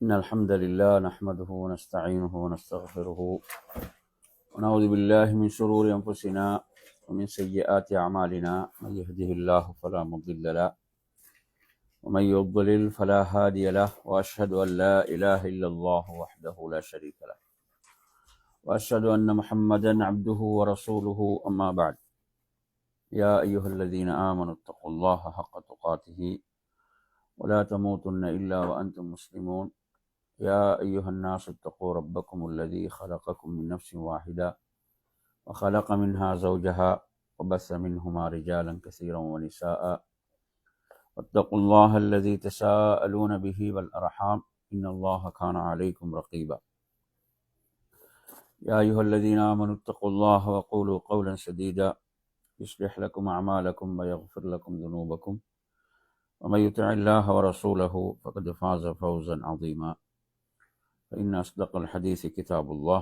إن الحمد لله نحمده ونستعينه ونستغفره ونعوذ بالله من شرور أنفسنا ومن سيئات أعمالنا. من يهده الله فلا مضل له ومن يضلل فلا هادي له، وأشهد أن لا إله إلا الله وحده لا شريك له، وأشهد أن محمدا عبده ورسوله. أما بعد، يا أيها الذين آمنوا اتقوا الله حق تقاته ولا تموتن إلا وأنتم مسلمون. يا أيها الناس اتقوا ربكم الذي خلقكم من نفس واحدة وخلق منها زوجها وبث منهما رجالا كثيرا ونساء، واتقوا الله الذي تساءلون به والأرحام إن الله كان عليكم رقيبا. يا أيها الذين آمنوا اتقوا الله وقولوا قولا سديدا يصلح لكم أعمالكم ويغفر لكم ذنوبكم، ومن يطع الله ورسوله فقد فاز فوزا عظيما. فإن أصدق الحديث كتاب الله،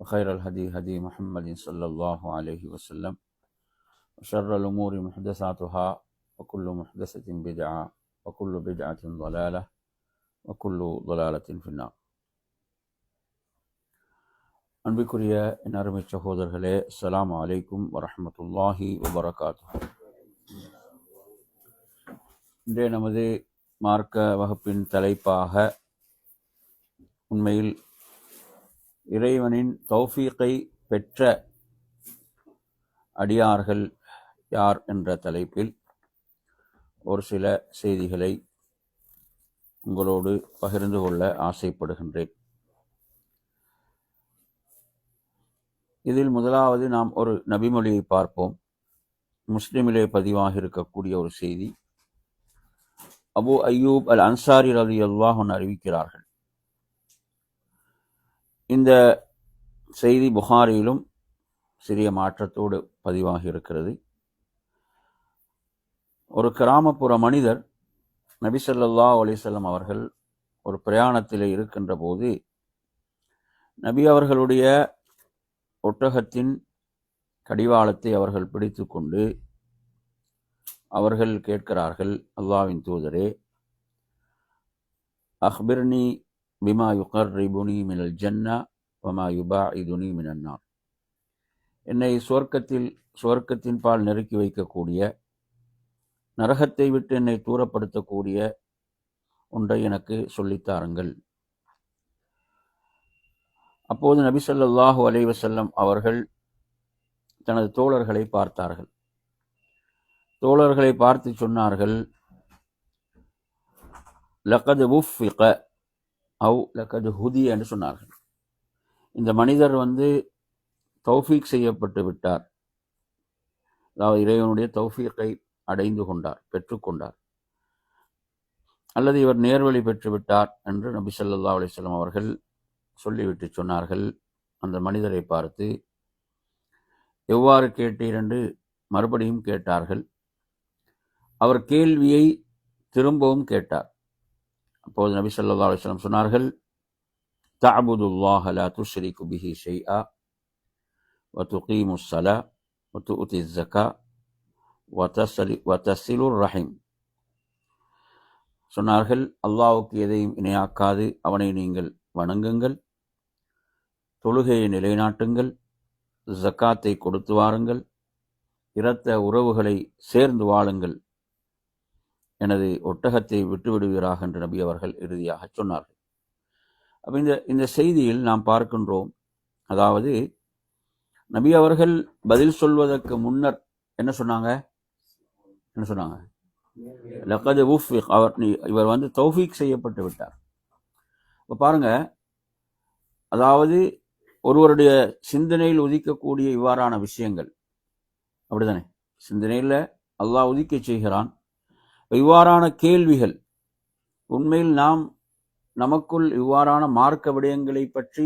وخير الهدي هدي محمد صلى الله عليه وسلم، وشر الأمور محدثاتها، وكل محدثة بدعة، وكل بدعة ضلالة، وكل ضلالة في النار. அன்பிற்குரிய என் அருமை சகோதரர்களே, அஸ்ஸலாமு அலைக்கும் வரஹ்மத்துல்லாஹி வபரகாத்துஹு. இன்றைய நமது மார்க்க வகுப்பின் தலைப்பாக உண்மையில் இறைவனின் தௌஃபீக்கை பெற்ற அடியார்கள் யார் என்ற தலைப்பில் ஒரு சில செய்திகளை உங்களோடு பகிர்ந்து கொள்ள ஆசைப்படுகின்றேன். இதில் முதலாவது நாம் ஒரு நபிமொழியை பார்ப்போம். முஸ்லிமிலே பதிவாக இருக்கக்கூடிய ஒரு செய்தி. அபு அய்யூப் அல் அன்சாரி ரலியல்லாஹு அன்ஹு அறிவிக்கிறார்கள். இந்த செய்தி புகாரியிலும் சிறிய மாற்றத்தோடு பதிவாகி இருக்கிறது. ஒரு கிராமப்புற மனிதர் நபி ஸல்லல்லாஹு அலைஹி வஸல்லம் அவர்கள் ஒரு பிரயாணத்தில் இருக்கின்ற போது நபி அவர்களுடைய ஒட்டகத்தின் கடிவாளத்தை அவர்கள் பிடித்து கொண்டு அவர்கள் கேட்கிறார்கள், அல்லாஹ்வின் தூதரே, அக்பிர்னி பிமா யுகர்ரிபுனி மினல் ஜன்னா வமா யுபாஇதுனி மினன் நார். என்னை சுவர்க்கத்தின் பால் நெருக்கி வைக்கக்கூடிய, நரகத்தை விட்டு என்னை தூரப்படுத்தக்கூடிய ஒன்றை எனக்கு சொல்லித்தாருங்கள். அப்போது நபி ஸல்லல்லாஹு அலைஹி வஸல்லம் அவர்கள் தனது தோழர்களை பார்த்தார்கள். தோழர்களை பார்த்து சொன்னார்கள், லகத் உஃபிக அவு லகத் ஹுதிய என்று சொன்னார்கள். இந்த மனிதர் தௌஃபீக் செய்யப்பட்டு விட்டார், அதாவது இறைவனுடைய தௌஃபீக்கை அடைந்து கொண்டார், பெற்றுக்கொண்டார், அல்லது இவர் நேர்வழி பெற்றுவிட்டார் என்று நபி ஸல்லல்லாஹு அலைஹி வஸல்லம் அவர்கள் சொல்லிவிட்டு சொன்னார்கள். அந்த மனிதரை பார்த்து, எவ்வாறு கேட்டீர் என்று மறுபடியும் கேட்டார்கள். அவர் கேள்வியை திரும்பவும் கேட்டார். அப்போது நபி ஸல்லல்லாஹு அலைஹி வஸல்லம் சொன்னார்கள், தஅபுதுல்லாஹ லா துஷ்ரிகு பிஹி ஷைஆ வ துகீமுஸ் ஸலா வ துஅத்திஸ் ஸகா வ தஸிலுர் ரஹீம். சொன்னார்கள், அல்லாஹ்வுக்கு எதையும் இணையாக்காது அவனை நீங்கள் வணங்குங்கள், தொழுகையை நிலைநாட்டுங்கள், ஜக்காத்தை கொடுத்து வாருங்கள், இரத்த உறவுகளை சேர்ந்து வாழுங்கள், எனது ஒட்டகத்தை விட்டுவிடுவீராக என்று நபி அவர்கள் இறுதியாக சொன்னார்கள். அப்போ இந்த செய்தியில் நாம் பார்க்கின்றோம், அதாவது நபி அவர்கள் பதில் சொல்வதற்கு முன்னர் என்ன சொன்னாங்க? லகத் உஃபிக், இவர் தௌஃபீக் செய்யப்பட்டு விட்டார். இப்போ பாருங்க, அதாவது ஒருவருடைய சிந்தனையில் உதிக்கக்கூடிய இவ்வாறான விஷயங்கள், அப்படித்தானே? சிந்தனையில் அல்லாஹ் உதிக்க செய்கிறான். இவ்வாறான கேள்விகள் உண்மையில் நமக்குள் இவ்வாறான மார்க்க விடயங்களை பற்றி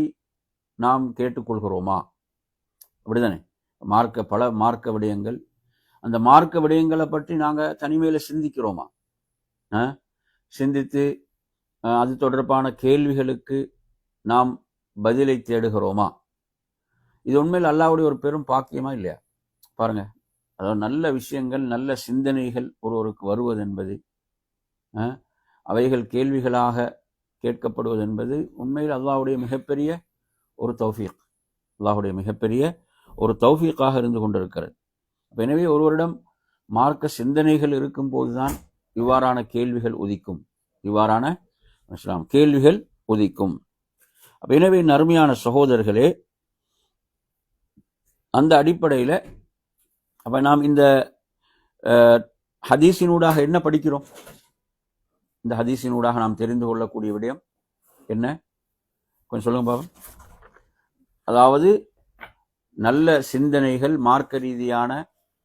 நாம் கேட்டுக்கொள்கிறோமா? அப்படித்தானே? பல மார்க்க விடயங்கள், அந்த மார்க்க விடயங்களை பற்றி நாங்கள் தனிமையில் சிந்திக்கிறோமா? சிந்தித்து அது தொடர்பான கேள்விகளுக்கு நாம் பதிலை தேடுகிறோமா? இது உண்மையில் அல்லாஹ்வுடைய ஒரு பெரும் பாக்கியமா இல்லையா? பாருங்க, அதாவது நல்ல விஷயங்கள், நல்ல சிந்தனைகள் ஒருவருக்கு வருவது என்பது, அவைகள் கேட்கப்படுவது என்பது உண்மையில் அல்லாஹ்வுடைய மிகப்பெரிய ஒரு தௌஃபீக், அல்லாஹ்வுடைய மிகப்பெரிய ஒரு தௌஃபீக்காக இருந்து கொண்டிருக்கிறது. எனவே ஒருவரிடம் மார்க்க சிந்தனைகள் இருக்கும் போதுதான் இவ்வாறான கேள்விகள் உதிக்கும், இவ்வாறான கேள்விகள் உதிக்கும். எனவே அருமையான சகோதரர்களே, அந்த அடிப்படையில் அப்ப நாம் இந்த ஹதீஸினூடாக என்ன படிக்கிறோம்? இந்த ஹதீஸினூடாக நாம் தெரிந்து கொள்ளக்கூடிய விடயம் என்ன? கொஞ்சம் சொல்லுங்க பாபா. அதாவது நல்ல சிந்தனைகள், மார்க்க ரீதியான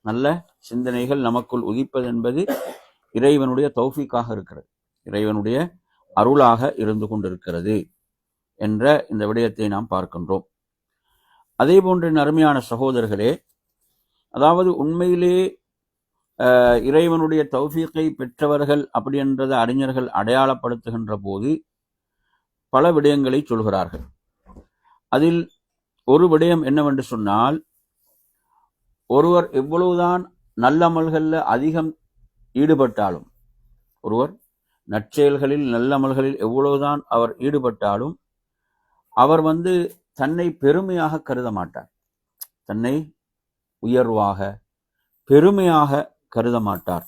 நல்ல சிந்தனைகள் நமக்குள் உதிப்பது என்பது இறைவனுடைய தௌஃபீக்காக இருக்கிறது, இறைவனுடைய அருளாக இருந்து கொண்டிருக்கிறது என்ற இந்த விடயத்தை நாம் பார்க்கின்றோம். அதே போன்ற அருமையான சகோதரர்களே, அதாவது உண்மையிலே இறைவனுடைய தௌஃபீக்கை பெற்றவர்கள் அப்படி என்றதை அறிஞர்கள் அடையாளப்படுத்துகின்ற போது பல விடயங்களை சொல்கிறார்கள். அதில் ஒரு விடயம் என்னவென்று சொன்னால், ஒருவர் எவ்வளவுதான் நல்லமல்களில் அதிகம் ஈடுபட்டாலும், ஒருவர் நற்செயல்களில் நல்லமல்களில் எவ்வளவுதான் அவர் ஈடுபட்டாலும் அவர் தன்னை பெருமையாக கருத மாட்டார், தன்னை உயர்வாக பெருமையாக கருத மாட்டார்.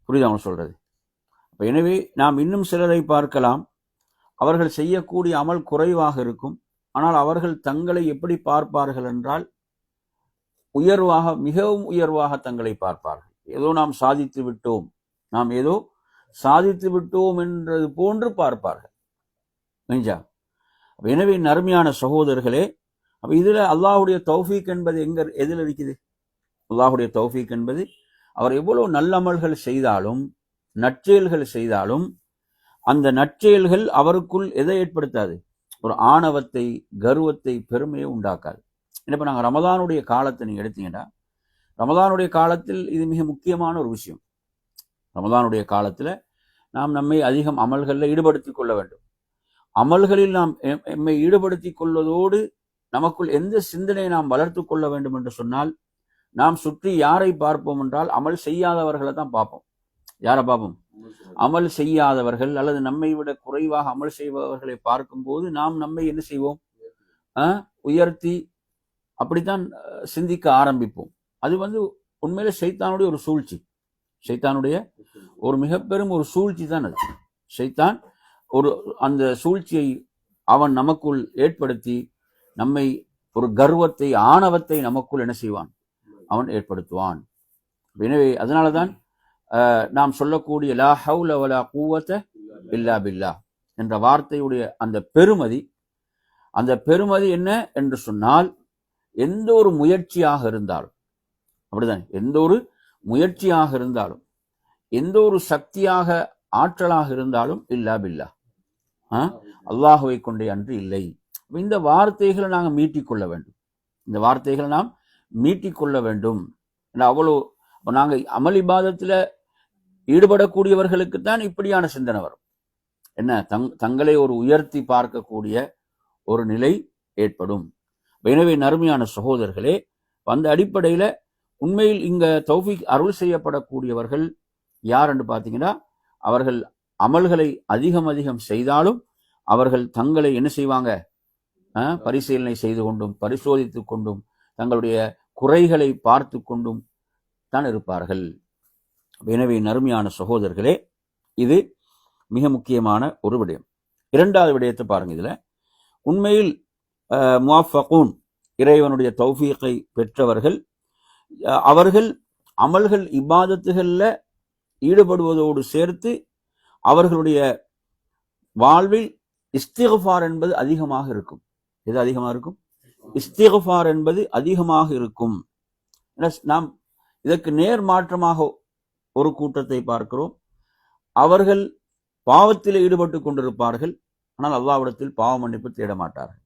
புரியுது அவங்க சொல்றது? எனவே நாம் இன்னும் சிலரை பார்க்கலாம், அவர்கள் செய்யக்கூடிய அமல் குறைவாக இருக்கும், ஆனால் அவர்கள் தங்களை எப்படி பார்ப்பார்கள் என்றால் உயர்வாக, மிகவும் உயர்வாக தங்களை பார்ப்பார்கள். ஏதோ நாம் சாதித்து விட்டோம், நாம் ஏதோ சாதித்து விட்டோம் என்றது போன்று பார்ப்பார்கள். எனவே அருமையான சகோதரர்களே, அப்ப இதுல அல்லாஹ்வுடைய தௌஃபீக் என்பது எதில் இருக்குது? அல்லாஹ்வுடைய தௌஃபீக் என்பது அவர் எவ்வளவு நல்லமல்கள் செய்தாலும், நற்செயல்கள் செய்தாலும், அந்த நற்செயல்கள் அவருக்குள் எதை ஏற்படுத்தாது? ஒரு ஆணவத்தை, கர்வத்தை, பெருமையை உண்டாக்காது. இப்போ நாங்கள் ரமதானுடைய காலத்தை நீங்க எடுத்தீங்கன்னா, ரமதானுடைய காலத்தில் இது மிக முக்கியமான ஒரு விஷயம். ரமதானுடைய காலத்துல நாம் நம்மை அதிகம் அமல்களில் ஈடுபடுத்திக் கொள்ள வேண்டும். அமல்களில் நாம் எம்மை ஈடுபடுத்திக் கொள்வதோடு நமக்குள் எந்த சிந்தனையை நாம் வளர்த்து கொள்ள வேண்டும் என்று சொன்னால், நாம் சுற்றி யாரை பார்ப்போம் என்றால் அமல் செய்யாதவர்களை தான் பார்ப்போம். யாரை பார்ப்போம்? அமல் செய்யாதவர்கள் அல்லது நம்மை விட குறைவாக அமல் செய்பவர்களை பார்க்கும்போது நாம் நம்மை என்ன செய்வோம்? உயர்த்தி அப்படித்தான் சிந்திக்க ஆரம்பிப்போம். அது உண்மையில ஷைத்தானுடைய ஒரு சூழ்ச்சி, ஷைத்தானுடைய ஒரு மிக பெரும் ஒரு சூழ்ச்சி தான் அது. ஷைத்தான் அந்த சூழ்ச்சியை அவன் நமக்குள் ஏற்படுத்தி நம்மை ஒரு கர்வத்தை, ஆணவத்தை நமக்குள் என்ன செய்வான்? அவன் ஏற்படுத்துவான். எனவே அதனாலதான் நாம் சொல்லக்கூடிய லா ஹவுல வலா குவத இல்லா பில்லாஹ் என்ற வார்த்தையுடைய அந்த பெருமதி என்ன என்று சொன்னால், எந்த ஒரு முயற்சியாக இருந்தாலும் அப்படிதான், எந்த ஒரு முயற்சியாக இருந்தாலும், எந்த ஒரு சக்தியாக, ஆற்றலாக இருந்தாலும் இல்லா பில்லாஹ், அல்லாஹுவை கொண்டே அன்று இல்லை. இந்த வார்த்தைகளை நாங்கள் மீட்டிக்கொள்ள வேண்டும், இந்த வார்த்தைகளை நாம் மீட்டிக்கொள்ள வேண்டும். அவ்வளோ நாங்கள் அமல் இபாதத்தில் ஈடுபடக்கூடியவர்களுக்குத்தான் இப்படியான சிந்தனை வரும். என்ன, தங்களை ஒரு உயர்த்தி பார்க்கக்கூடிய ஒரு நிலை ஏற்படும். எனவே அருமையான சகோதரர்களே, அந்த அடிப்படையில் உண்மையில் இங்க தௌஃபீக் அருள் செய்யப்படக்கூடியவர்கள் யார் என்று பார்த்தீங்கன்னா, அவர்கள் அமல்களை அதிகம் செய்தாலும் அவர்கள் தங்களை என்ன செய்வாங்க? பரிசீலனை செய்து கொண்டும், பரிசோதித்து கொண்டும், தங்களுடைய குறைகளை பார்த்து கொண்டும் தான் இருப்பார்கள். எனவே அருமையான சகோதரர்களே, இது மிக முக்கியமான ஒரு விடயம். இரண்டாவது விடயத்தை பாருங்க. இதுல உண்மையில் முவாஃபகூன், இறைவனுடைய தௌஃபீக்கை பெற்றவர்கள், அவர்கள் அமல்கள் இபாதத்துகளில் ஈடுபடுவதோடு சேர்த்து அவர்களுடைய வாழ்வில் இஸ்திக்ஃபார் என்பது அதிகமாக இருக்கும். எது அதிகமாக இருக்கும்? இஸ்திக்ஃபார் என்பது அதிகமாக இருக்கும். நாம் இதற்கு நேர் மாற்றமாக ஒரு கூட்டத்தை பார்க்கிறோம். அவர்கள் பாவத்தில் ஈடுபட்டு கொண்டிருப்பார்கள், ஆனால் அல்லாஹ்விடத்தில் பாவ மன்னிப்பு தேட மாட்டார்கள்.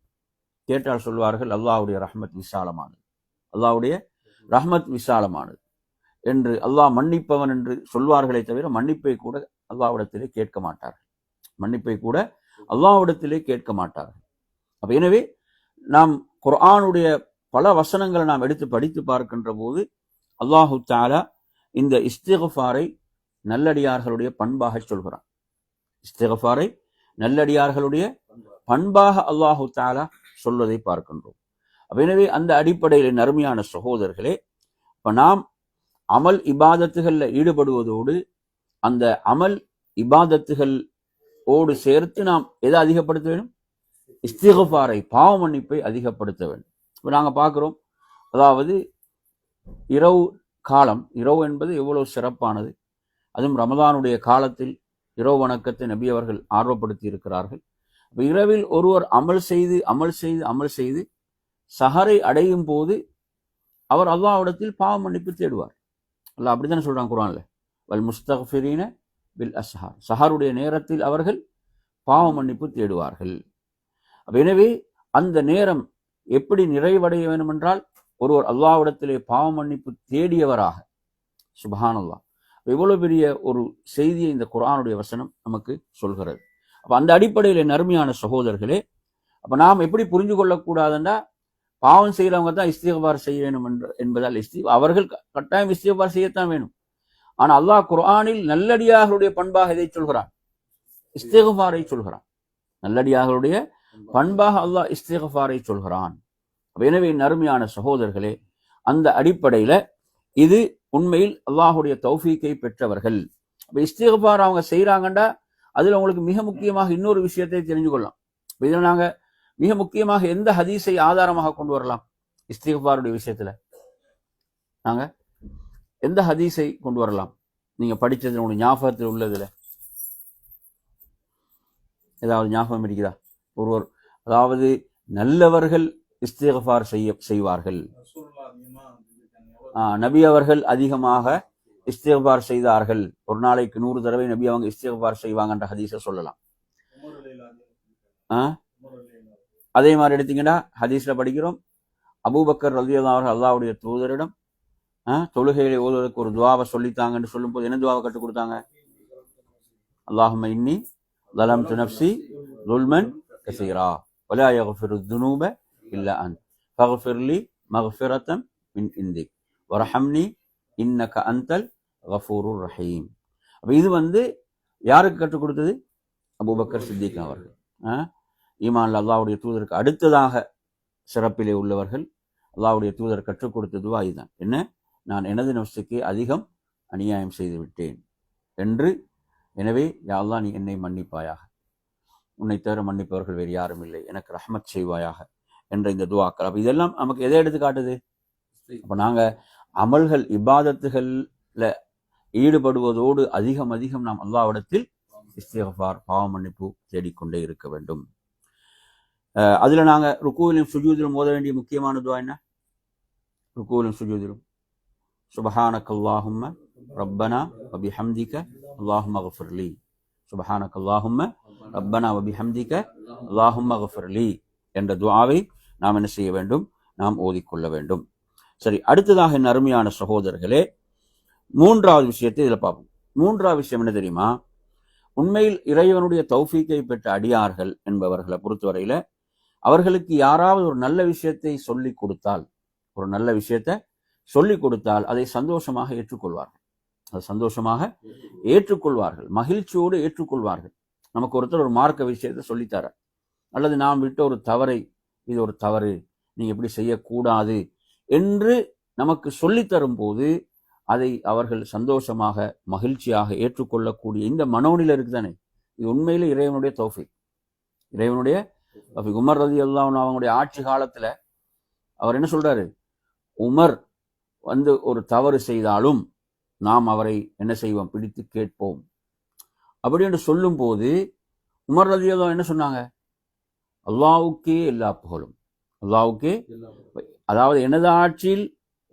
கேட்டால் சொல்வார்கள், அல்லாஹ்வுடைய ரஹ்மத் விசாலமானது, அல்லாஹ்வுடைய ரஹ்மத் விசாலமானது என்று, அல்லாஹ் மன்னிப்பவன் என்று சொல்வார்களே தவிர மன்னிப்பை கூட அல்லாஹ்விடத்திலே கேட்க மாட்டார்கள், மன்னிப்பை கூட அல்லாஹ்விடத்திலே கேட்க மாட்டார்கள். அப்ப எனவே நாம் குர்ஆனுடைய பல வசனங்களை நாம் எடுத்து படித்து பார்க்கின்ற போது அல்லாஹு தஆலா இந்த இஸ்திக்ஃபாரை நல்லடியார்களுடைய பண்பாக சொல்கிறான். இஸ்திக்ஃபாரை நல்லடியார்களுடைய பண்பாக அல்லாஹு தஆலா சொல்வதை பார்க்கின்றோம். எனவே அந்த அடிப்படையில் அருமையான சகோதரர்களே, இப்ப நாம் அமல் இபாதத்துகள்ல ஈடுபடுவதோடு அந்த அமல் இபாதத்துகள் ஓடு சேர்த்து நாம் எதை அதிகப்படுத்த வேண்டும்? இஸ்திக்ஃபாரை, பாவ மன்னிப்பை அதிகப்படுத்த வேண்டும். இப்போ நாங்கள் பார்க்குறோம், அதாவது இரவு காலம், இரவு என்பது எவ்வளவு சிறப்பானது. அதுவும் ரமதானுடைய காலத்தில் இரவு வணக்கத்தை நபி அவர்கள் ஆர்வப்படுத்தி இருக்கிறார்கள். இப்போ இரவில் ஒருவர் அமல் செய்து சஹரை அடையும் போது அவர் அல்லாஹ்விடத்தில் பாவ மன்னிப்பு தேடுவார். அல்லாஹ் அப்படித்தானே சொல்றாங்க குர்ஆன்ல, வல் முஸ்தக்ஃபிரீன பில் அஸ்ஹார், சஹருடைய நேரத்தில் அவர்கள் பாவ மன்னிப்பு தேடுவார்கள். எனவே அந்த நேரம் எப்படி நிறைவடைய வேண்டும் என்றால், ஒருவர் அல்லாஹ்விடத்திலே பாவ மன்னிப்பு தேடியவராக. சுப்ஹானல்லாஹ், எவ்வளவு பெரிய ஒரு செய்தியை இந்த குர்ஆனுடைய வசனம் நமக்கு சொல்கிறது. அப்ப அந்த அடிப்படையில் அருமையான சகோதரர்களே, அப்ப நாம் எப்படி புரிஞ்சு கொள்ளக்கூடாதுன்னா, பாவம் செய்யறவங்க தான் இஸ்திக்பார் செய்ய வேணும் என்பதால் அவர்கள் கட்டாயம் இஸ்திக்பார் செய்யத்தான் வேணும். ஆனா அல்லாஹ் குர்ஆனில் நல்லடியார்களுடைய பண்பாக எதை சொல்கிறான்? இஸ்திக்பாரை சொல்கிறான். நல்லடியார்களுடைய பண்பாக அல்லாஹ் இஸ்திக்பாரை சொல்கிறான். எனவே அருமையான சகோதரர்களே, அந்த அடிப்படையில இது உண்மையில் அல்லாஹுடைய தௌஃபீக்கை பெற்றவர்கள். இஸ்திக்பார் அவங்க செய்யறாங்கண்டா அதுல உங்களுக்கு மிக முக்கியமாக இன்னொரு விஷயத்தை தெரிஞ்சு கொள்ளலாம். இதில் நாங்க மிக முக்கியமாக எந்த ஹதீஸை ஆதாரமாக கொண்டு வரலாம்? இஸ்திக்பாருடைய விஷயத்துல நாங்க எந்த ஹதீஸை கொண்டு வரலாம்? நீங்க படிச்சது உங்களுக்கு ஞாபகத்தில் உள்ளதுல ஏதாவது ஞாபகம் இருக்குதா? ஒருவர், அதாவது நல்லவர்கள் இஸ்திக்பார் செய்வார்கள். நபி அவர்கள் அதிகமாக இஸ்திக்பார் செய்தார்கள். ஒரு நாளைக்கு 100 தடவை நபி அவங்க இஸ்திக்பார் செய்வாங்கன்ற ஹதீஸை சொல்லலாம். அதே மாதிரி எடுத்தீங்கன்னா ஹதீஸ்ல படிக்கிறோம், அபூபக்கர் ரலியல்லாஹு அன்ஹு அல்லாஹ்வுடைய தூதரிடம் தொழுகையிலே ஓதுவதற்கு ஒரு துவாவை சொல்லித்தாங்கன்னு சொல்லும் போது என்ன துவாவை கற்றுக் கொடுத்தாங்க? அல்லாஹும்ம இன்னி ظلمت نفسي ظلما كثيرا ولا يغفر الذنوب إلا أنت فاغفر لي مغفرة من عندك وارحمني إنك أنت الغفور الرحيم. அப்ப இது யாருக்கு கற்றுக் கொடுத்தது? அபூபக்கர் சித்திக் அவர்கள். ஈமான்ல அல்லாஹ்வுடைய தூதருக்கு அடுத்ததாக சிறப்பிலே உள்ளவர்கள். அல்லாஹ்வுடைய தூதர் கற்றுக் கொடுத்த துவா இதுதான். என்ன? நான் எனது நஃப்ஸுக்கு அதிகம் அநியாயம் செய்து விட்டேன் என்று. எனவே யா அல்லாஹ், நீ என்னை மன்னிப்பாயாக, உன்னை தவிர மன்னிப்பவர்கள் வேறு யாரும் இல்லை, எனக்கு ரஹ்மத் செய்வாயாக என்ற இந்த துவாக்கள். அப்ப இதெல்லாம் நமக்கு எதை எடுத்து காட்டுது? அப்ப நாங்க அமல்கள் இபாதத்துகள்ல ஈடுபடுவதோடு அதிகம் நாம் அல்லாஹ்விடத்தில் இஸ்திக்ஃபார், பாவ மன்னிப்பு தேடிக்கொண்டே இருக்க வேண்டும். அதுல நாங்க ருக்கூவிலும் சுஜூதிலும் ஓத வேண்டிய முக்கியமான துவா என்ன? ருக்கூவிலும் சுஜூதிலும் சுப்ஹானக்கல்லாஹும்ம ரப்பனா வபிஹம்திக அல்லாஹும்ம கஃபிர்லி, சுப்ஹானக்கல்லாஹும்ம ரப்பனா வபிஹம்திக அல்லாஹும்ம கஃபிர்லி என்ற துஆவை நாம் என்ன செய்ய வேண்டும்? நாம் ஓதிக்கொள்ள வேண்டும். சரி, அடுத்ததாக என் அருமையான சகோதரர்களே, மூன்றாவது விஷயத்தை இதில் பார்ப்போம். மூன்றாவது விஷயம் என்ன தெரியுமா? உண்மையில் இறைவனுடைய தௌஃபீக்கை பெற்ற அடியார்கள் என்பவர்களை பொறுத்தவரையில அவர்களுக்கு யாராவது ஒரு நல்ல விஷயத்தை சொல்லிக் கொடுத்தால், அதை சந்தோஷமாக ஏற்றுக்கொள்வார்கள், மகிழ்ச்சியோடு ஏற்றுக்கொள்வார்கள். நமக்கு ஒருத்தர் ஒரு மார்க்க விஷயத்தை சொல்லித்தர, அல்லது நாம் விட்ட ஒரு தவறை, இது ஒரு தவறு, நீங்க எப்படி செய்யக்கூடாது என்று நமக்கு சொல்லித்தரும் போது அதை அவர்கள் சந்தோஷமாக மகிழ்ச்சியாக ஏற்றுக்கொள்ளக்கூடிய இந்த மனோநிலை இருக்குதானே, இது உண்மையிலே இறைவனுடைய தௌஃபீக். உமர் ரலியல்லாஹு அன்ஹு அவங்களுடைய ஆட்சி காலத்துல அவர் என்ன சொல்றாரு? உமர் ஒரு தவறு செய்தாலும் நாம் அவரை என்ன செய்வோம்? பிடித்து கேட்போம் அப்படி என்று சொல்லும் போது உமர் ரலியல்லாஹு என்ன சொன்னாங்க? அல்லாஹ்வுக்கே எல்லா புகழும், அல்லாஹ்வுக்கே, அதாவது எனது ஆட்சியில்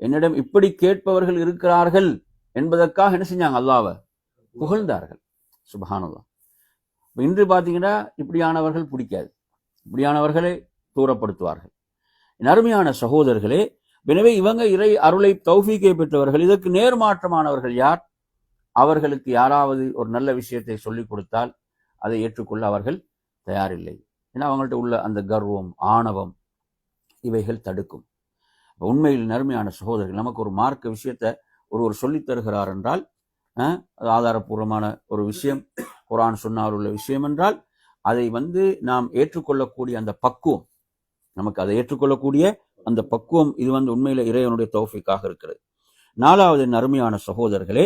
என்னிடம் இப்படி கேட்பவர்கள் இருக்கிறார்கள் என்பதற்காக என்ன செஞ்சாங்க? அல்லாஹ்வை புகழ்ந்தார்கள். சுப்ஹானல்லாஹ். இன்று பார்த்தீங்கன்னா இப்படியானவர்கள் பிடிக்காது, இப்படியானவர்களை தூரப்படுத்துவார்கள். அருமையான சகோதரர்களே, எனவே இவங்க இறை அருளை தௌஃபீக்கை பெற்றவர்கள். இதற்கு நேர்மாற்றமானவர்கள் யார்? அவர்களுக்கு யாராவது ஒரு நல்ல விஷயத்தை சொல்லிக் கொடுத்தால் அதை ஏற்றுக்கொள்ள அவர்கள் தயாரில்லை. ஏன்னா அவங்கள்ட்ட உள்ள அந்த கர்வம், ஆணவம் இவைகள் தடுக்கும். உண்மையில் நறுமையான சகோதரர்கள், நமக்கு ஒரு மார்க்க விஷயத்தை ஒருவர் சொல்லித் தருகிறார் என்றால், அது ஆதாரபூர்வமான ஒரு விஷயம், குர்ஆன் சுன்னாவில் உள்ள விஷயம் என்றால் அதை நாம் ஏற்றுக்கொள்ளக்கூடிய அந்த பக்குவம், நமக்கு அதை ஏற்றுக்கொள்ளக்கூடிய அந்த பக்குவம், இது உண்மையில இறைவனுடைய தௌஃபீக்காக இருக்கிறது. 4வது அருமையான சகோதரர்களே,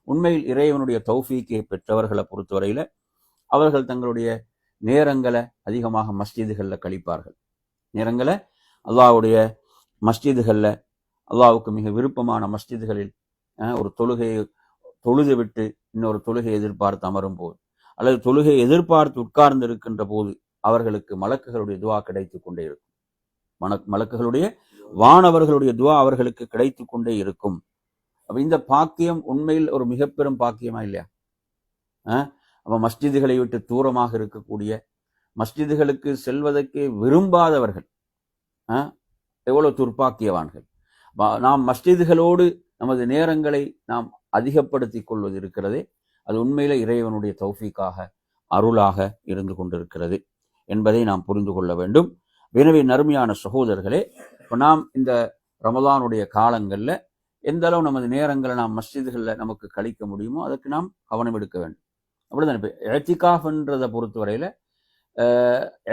உண்மையில் இறைவனுடைய தௌஃபீக்கை பெற்றவர்களை பொறுத்தவரையில அவர்கள் தங்களுடைய நேரங்களை அதிகமாக மஸ்ஜிதுகளில் கழிப்பார்கள். நேரங்களை அல்லாஹ்வுடைய மஸ்ஜிதுகளில், அல்லாஹ்வுக்கு மிக விருப்பமான மஸ்ஜிதுகளில் ஒரு தொழுகையை தொழுது விட்டு இன்னொரு தொழுகை எதிர்பார்த்து அமரும் போது, அல்லது தொழுகையை எதிர்பார்த்து உட்கார்ந்து இருக்கின்ற போது அவர்களுக்கு மலக்குகளுடைய துவா கிடைத்து கொண்டே இருக்கும். மலக்குகளுடைய வானவர்களுடைய துவா அவர்களுக்கு கிடைத்து கொண்டே இருக்கும். அப்ப இந்த பாக்கியம் உண்மையில் ஒரு மிக பெரும் பாக்கியமா இல்லையா? அப்ப மஸ்ஜிதுகளை விட்டு தூரமாக இருக்கக்கூடிய, மஸ்ஜிதுகளுக்கு செல்வதற்கே விரும்பாதவர்கள் எவ்வளவு துர்ப்பாக்கியவான்கள். நாம் மஸ்ஜிதுகளோடு நமது நேரங்களை நாம் அதிகப்படுத்திக் கொள்வது இருக்கிறதே, அது உண்மையில இறைவனுடைய தௌஃபீக்காக, அருளாக இருந்து கொண்டிருக்கிறது என்பதை நாம் புரிந்து கொள்ள வேண்டும். எனவே அருமையான சகோதரர்களே, இப்போ நாம் இந்த ரமலானுடைய காலங்களில் எந்த அளவு நமது நேரங்களை நாம் மஸ்ஜிதுகளில் நமக்கு கழிக்க முடியுமோ அதற்கு நாம் கவனம் எடுக்க வேண்டும். அப்படிதான். இப்போ இஅ்திகாஃப்ன்றதை பொறுத்தவரையில்,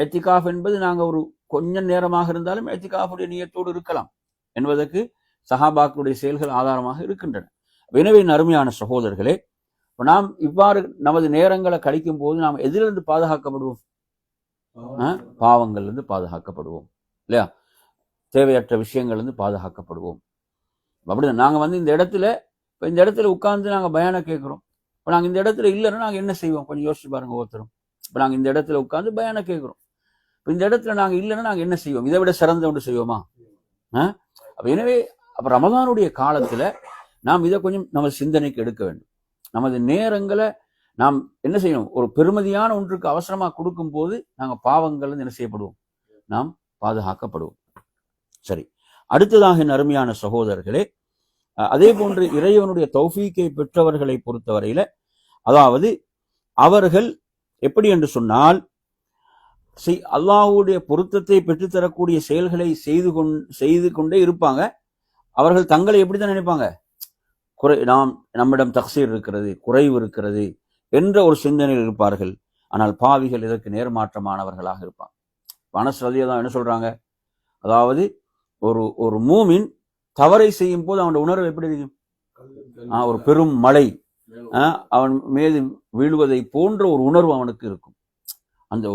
இஅ்திகாஃப் என்பது நாங்கள் ஒரு கொஞ்சம் நேரமாக இருந்தாலும் இஅ்திகாஃபுடைய நியத்தோடு இருக்கலாம் என்பதற்கு சஹாபாக்களுடைய செயல்கள் ஆதாரமாக இருக்கின்றன. எனவே அருமையான சகோதரர்களே, இப்போ நாம் இவ்வாறு நமது நேரங்களை கழிக்கும் போது நாம் எதிலிருந்து பாதுகாக்கப்படுவோம்? பாவங்கள்லேருந்து பாதுகாக்கப்படுவோம் இல்லையா? தேவையற்ற விஷயங்கள்லேருந்து பாதுகாக்கப்படுவோம். அப்படிதான். நாங்கள் இந்த இடத்துல, இப்போ இந்த இடத்துல உட்கார்ந்து நாங்கள் பயானை கேட்குறோம். இப்போ நாங்கள் இந்த இடத்துல இல்லைன்னா நாங்கள் என்ன செய்வோம்? கொஞ்சம் யோசிச்சு பாருங்க ஒவ்வொருத்தரும். இப்போ நாங்கள் இந்த இடத்துல உட்கார்ந்து பயானை கேட்குறோம். இப்போ இந்த இடத்துல நாங்கள் இல்லைன்னா நாங்கள் என்ன செய்வோம்? இதை விட சிறந்த ஒன்று செய்வோமா? அப்போ எனவே அப்போ ரமலானுடைய காலத்தில் நாம் இதை கொஞ்சம் நம்ம சிந்தனைக்கு எடுக்க வேண்டும். நமது நேரங்களை நாம் என்ன செய்யணும்? ஒரு பெருமதியான ஒன்றுக்கு அவசரமாக கொடுக்கும் போது நாங்கள் பாவங்கள் என்ன செய்யப்படுவோம்? நாம் பாதுகாக்கப்படுவோம். சரி, அடுத்ததாக என் அருமையான சகோதரர்களே, அதே போன்று இறைவனுடைய தௌஃபீக்கை பெற்றவர்களை பொறுத்தவரையில, அதாவது அவர்கள் எப்படி என்று சொன்னால், அல்லாஹ்வுடைய பொருத்தத்தை பெற்றுத்தரக்கூடிய செயல்களை செய்து கொண்டே இருப்பாங்க. அவர்கள் தங்களை எப்படித்தான் நினைப்பாங்க? நம்மிடம் தக்சீர் இருக்கிறது, குறைவு இருக்கிறது என்ற ஒரு சிந்தனையில் இருப்பார்கள். ஆனால் பாவிகள் இதற்கு நேர்மாற்றமானவர்களாக இருப்பாங்க. அனஸ் ரலியல்லாஹு என்ன சொல்றாங்க? அதாவது ஒரு மூமின் தவறை செய்யும் போது அவனுடைய உணர்வு எப்படி இருக்கும்? ஒரு பெரும் மழை அவன் மீது வீழுவதை போன்ற ஒரு உணர்வு அவனுக்கு இருக்கும். அந்த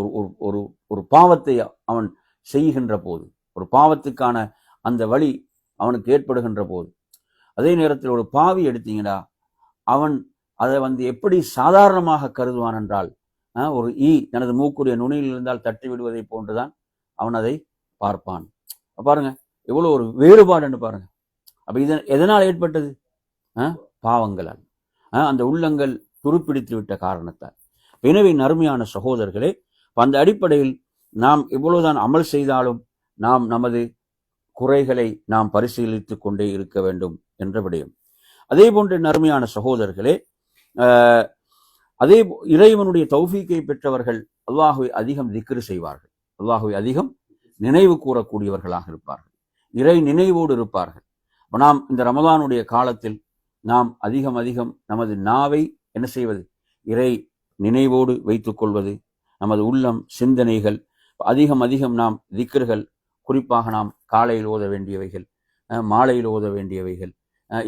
ஒரு பாவத்தை அவன் செய்கின்ற போது, ஒரு பாவத்துக்கான அந்த வழி அவனுக்கு ஏற்படுகின்ற போது, அதே நேரத்தில் ஒரு பாவி எடுத்தீங்கன்னா அவன் அதை எப்படி சாதாரணமாக கருதுவான் என்றால், ஒரு தனது மூக்குடைய நுனியில் இருந்தால் தட்டி விடுவதை போன்றுதான் அவன் அதை பார்ப்பான். பாருங்க எவ்வளவு ஒரு வேறுபாடுன்னு பாருங்க. அப்ப இது எதனால் ஏற்பட்டது? பாவங்களால், அந்த உள்ளங்கள் துருப்பிடித்து விட்ட காரணத்தால். எனவே அருமையான சகோதரர்களே, அந்த அடிப்படையில் நாம் எவ்வளவுதான் அமல் செய்தாலும் நாம் நமது குறைகளை நாம் பரிசீலித்துக் கொண்டே இருக்க வேண்டும் என்ற விடயம். அதே போன்ற அருமையான சகோதரர்களே, அதே இறைவனுடைய தௌஃபீக்கை பெற்றவர்கள் அல்லாஹ்வை அதிகம் திக்ர் செய்வார்கள், அல்லாஹ்வை அதிகம் நினைவு கூறக்கூடியவர்களாக இருப்பார்கள், இறை நினைவோடு இருப்பார்கள். நாம் இந்த ரமலானுடைய காலத்தில் நாம் அதிகம் நமது நாவை என்ன செய்வது? இறை நினைவோடு வைத்துக் கொள்வது, நமது உள்ளம் சிந்தனைகள் அதிகம் நாம் திக்ர்கள், குறிப்பாக நாம் காலையில் ஓத வேண்டியவைகள், மாலையில் ஓத வேண்டியவைகள்,